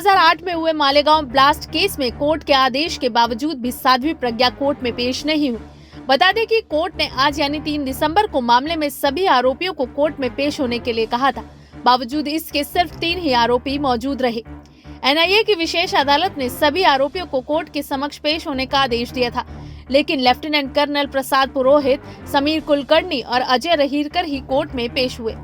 2008 में हुए Malegaon blast case में कोर्ट के आदेश के बावजूद भी साध्वी प्रज्ञा कोर्ट में पेश नहीं हुई। बता दें कि कोर्ट ने आज यानी 3 दिसंबर को मामले में सभी आरोपियों को कोर्ट में पेश होने के लिए कहा था। बावजूद इसके सिर्फ 3 ही आरोपी मौजूद रहे। एनआईए की विशेष अदालत ने सभी आरोपियों को कोर्ट के समक्ष पेश होने का आदेश दिया था, लेकिन लेफ्टिनेंट कर्नल प्रसाद पुरोहित, समीर कुलकर्णी और अजय रहीरकर ही कोर्ट में पेश हुए।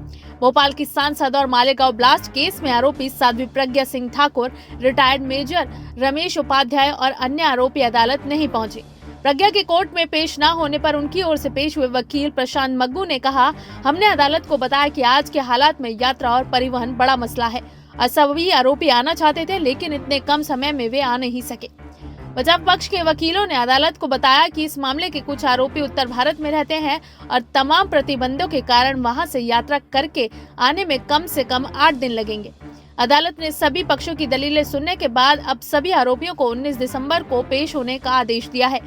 भोपाल की सांसद और मालेगांव ब्लास्ट केस में आरोपी साध्वी प्रज्ञा सिंह ठाकुर, रिटायर्ड मेजर रमेश उपाध्याय और अन्य आरोपी अदालत नहीं पहुंचे। प्रज्ञा के कोर्ट में पेश न होने पर उनकी ओर से पेश हुए वकील प्रशांत मग्गू ने कहा, हमने अदालत को बताया कि आज के हालात में यात्रा और परिवहन बड़ा मसला है और सभी आरोपी आना चाहते थे, लेकिन इतने कम समय में वे आ नहीं सके। बचाव पक्ष के वकीलों ने अदालत को बताया कि इस मामले के कुछ आरोपी उत्तर भारत में रहते हैं और तमाम प्रतिबंधों के कारण वहां से यात्रा करके आने में कम से कम 8 दिन लगेंगे। अदालत ने सभी पक्षों की दलीलें सुनने के बाद अब सभी आरोपियों को 19 दिसंबर को पेश होने का आदेश दिया है।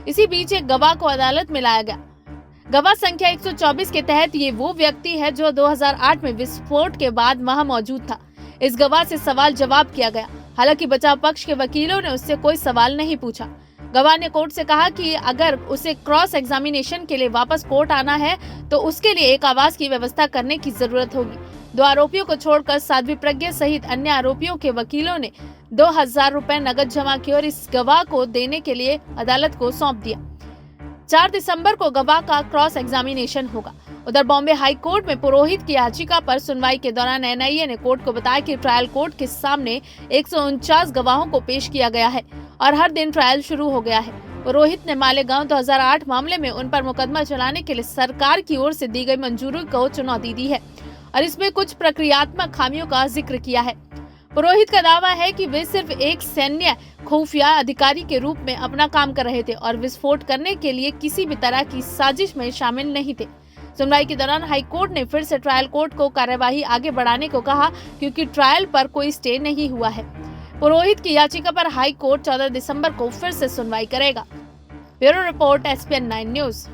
इसी बीच एक गवाह को अदालत में लाया गया। गवाह संख्या 124 के तहत ये वो व्यक्ति है जो 2008 में विस्फोट के बाद वहां मौजूद था। इस गवाह से सवाल जवाब किया गया। हालांकि बचाव पक्ष के वकीलों ने उससे कोई सवाल नहीं पूछा। गवाह ने कोर्ट से कहा कि अगर उसे क्रॉस एग्जामिनेशन के लिए वापस कोर्ट आना है तो उसके लिए एक आवास की व्यवस्था करने की जरूरत होगी। 2 आरोपियों को छोड़कर साध्वी प्रज्ञा सहित अन्य आरोपियों के वकीलों ने 2000 रुपए नकद जमा किए और इस गवाह को देने के लिए अदालत को सौंप दिया। 4 दिसंबर को गवाह का क्रॉस एग्जामिनेशन होगा। उधर बॉम्बे हाई कोर्ट में पुरोहित की याचिका पर सुनवाई के दौरान एनआईए ने कोर्ट को बताया कि ट्रायल कोर्ट के सामने 149 गवाहों को पेश किया गया है और हर दिन ट्रायल शुरू हो गया है। पुरोहित ने मालेगांव 2008 मामले में उन पर मुकदमा चलाने के लिए सरकार की ओर से दी गई मंजूरी को चुनौती दी है और इसमें कुछ प्रक्रियात्मक खामियों का जिक्र किया है। पुरोहित का दावा है कि वे सिर्फ एक सैन्य खुफिया अधिकारी के रूप में अपना काम कर रहे थे और विस्फोट करने के लिए किसी भी तरह की साजिश में शामिल नहीं थे। सुनवाई के दौरान हाई कोर्ट ने फिर से ट्रायल कोर्ट को कार्यवाही आगे बढ़ाने को कहा, क्योंकि ट्रायल पर कोई स्टे नहीं हुआ है। पुरोहित की याचिका पर हाई कोर्ट 14 दिसंबर को फिर से सुनवाई करेगा। Bureau report, SPN 9 news.